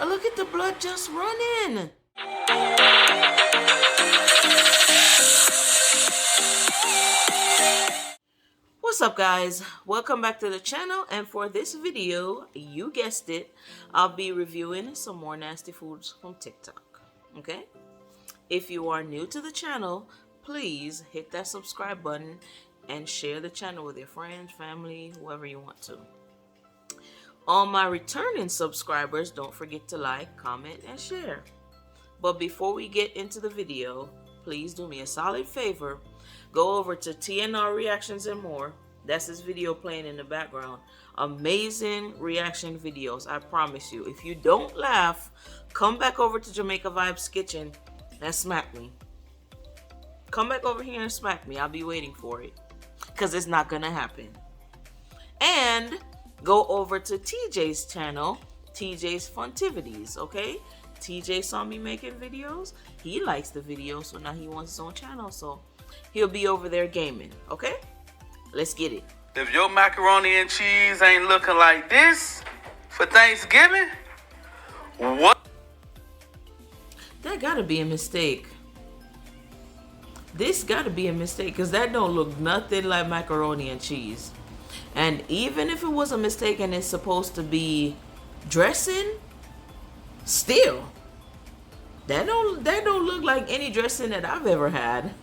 look at the blood just running. What's up, guys? Welcome back to the channel, and for this video, you guessed it, I'll be reviewing some more nasty foods from TikTok. Okay? If you are new to the channel, please hit that subscribe button and share the channel with your friends, family, whoever you want to. All my returning subscribers, don't forget to like, comment, and share. But before we get into the video, please do me a solid favor. Go over to TNR Reactions and More. That's his video playing in the background. Amazing reaction videos, I promise you. If you don't laugh, come back over to Jamaica Vibes Kitchen and smack me. Come back over here and smack me. I'll be waiting for it, because it's not gonna happen. And go over to TJs Channel, TJ's Funtivities, okay? TJ saw me making videos. He likes the videos, so now he wants his own channel, so he'll be over there gaming, okay? Let's get it. If your macaroni and cheese ain't looking like this for Thanksgiving, what? That gotta be a mistake. This gotta be a mistake, because that don't look nothing like macaroni and cheese. And even if it was a mistake and it's supposed to be dressing, still, that don't look like any dressing that I've ever had.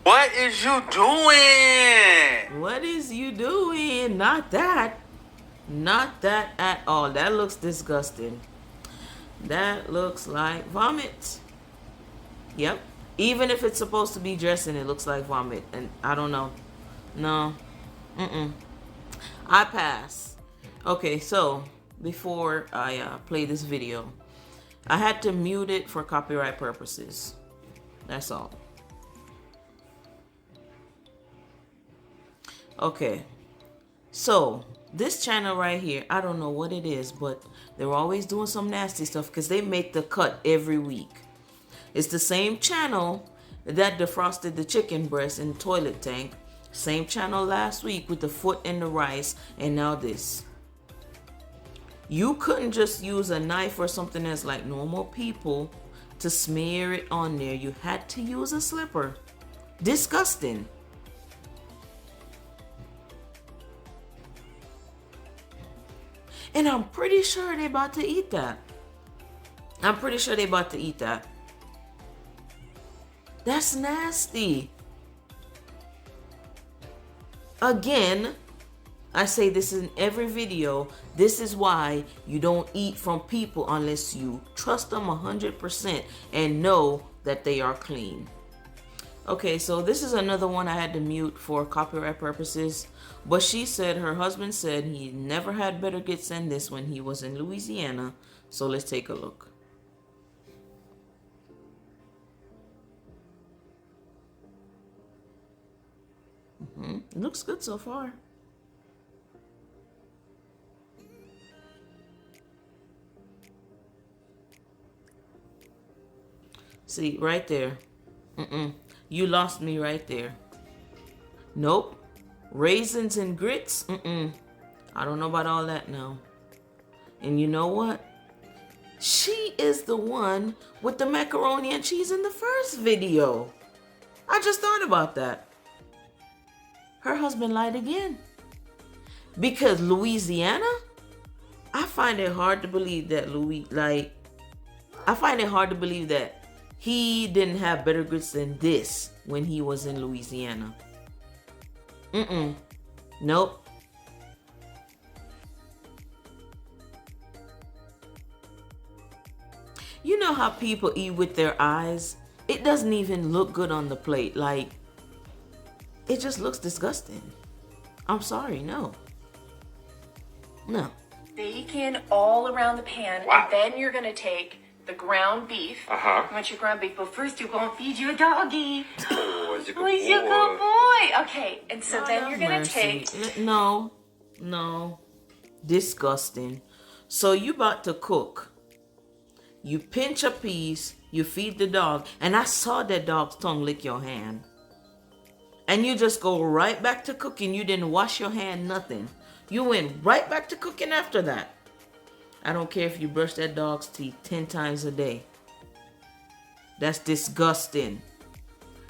What is you doing? What is you doing? Not that. Not that at all. That looks disgusting. That looks like vomit. Yep. Even if it's supposed to be dressing, it looks like vomit. And I don't know. No. I pass. Okay, so before I play this video, I had to mute it for copyright purposes. That's all. Okay, so this channel right here, I don't know what it is, but they're always doing some nasty stuff because they make the cut every week. It's the same channel that defrosted the chicken breast in the toilet tank. Same channel last week with the foot and the rice, and now this. You couldn't just use a knife or something that's like normal people to smear it on there. You had to use a slipper. Disgusting. And I'm pretty sure they're about to eat that. I'm pretty sure they're about to eat that. That's nasty. Again, I say this in every video. This is why you don't eat from people unless you trust them 100% and know that they are clean. Okay, so this is another one I had to mute for copyright purposes. But she said her husband said he never had better gifts than this when he was in Louisiana. So let's take a look. It looks good so far. See, right there. You lost me right there. Nope. Raisins and grits? I don't know about all that now. And you know what? She is the one with the macaroni and cheese in the first video. I just thought about that. Her husband lied again. Because Louisiana? I find it hard to believe that I find it hard to believe that he didn't have better grits than this when he was in Louisiana. Nope. You know how people eat with their eyes? It doesn't even look good on the plate. Like, it just looks disgusting. I'm sorry, no. No. Bacon all around the pan, Wow. and then you're gonna take the ground beef. You want your ground beef, but first you're gonna feed your doggy. Oh, he's a good He's a good boy. Okay, and so then you're gonna take. No. Disgusting. So you about to cook. You pinch a piece, you feed the dog, and I saw that dog's tongue lick your hand. And you just go right back to cooking. You didn't wash your hand, nothing. You went right back to cooking after that. I don't care if you brush that dog's teeth 10 times a day. That's disgusting.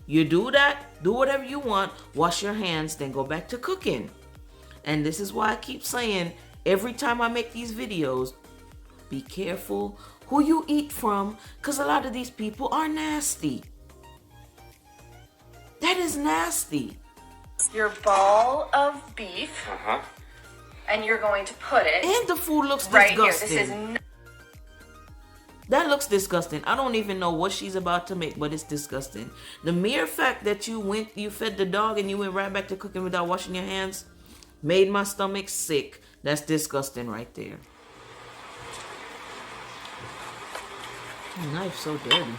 You do that, do whatever you want, wash your hands, then go back to cooking. And this is why I keep saying, every time I make these videos, be careful who you eat from, because a lot of these people are nasty. That is nasty. Your ball of beef, and you're going to put it And the food looks right disgusting. here. This is That looks disgusting. I don't even know what she's about to make, but it's disgusting. The mere fact that you fed the dog and you went right back to cooking without washing your hands made my stomach sick. That's disgusting right there. The knife's so dirty.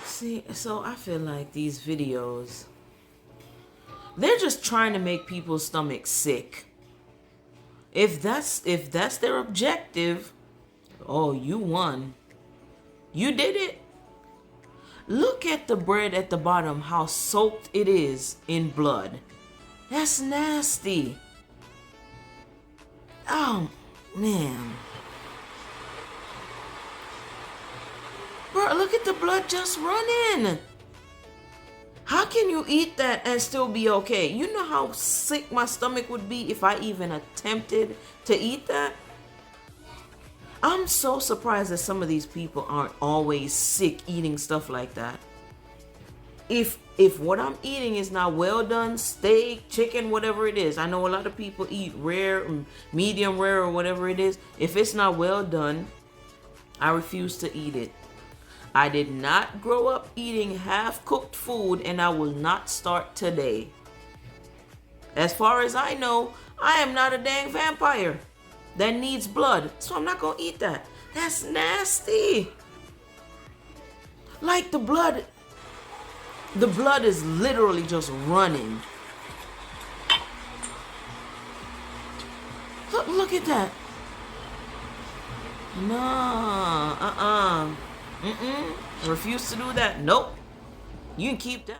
See, so I feel like these videos, they're just trying to make people's stomachs sick. If that's their objective, oh, you won. You did it. Look at the bread at the bottom, how soaked it is in blood. That's nasty. Oh, man. Bro, look at the blood just running. How can you eat that and still be okay? You know how sick my stomach would be if I even attempted to eat that? I'm so surprised that some of these people aren't always sick eating stuff like that. If what I'm eating is not well done, steak, chicken, whatever it is. I know a lot of people eat rare, medium rare, or whatever it is. If it's not well done, I refuse to eat it. I did not grow up eating half-cooked food, and I will not start today. As far as I know, I am not a dang vampire that needs blood, so I'm not gonna eat that. That's nasty. Like the blood is literally just running. Look at that. No, refuse to do that. Nope. You can keep that.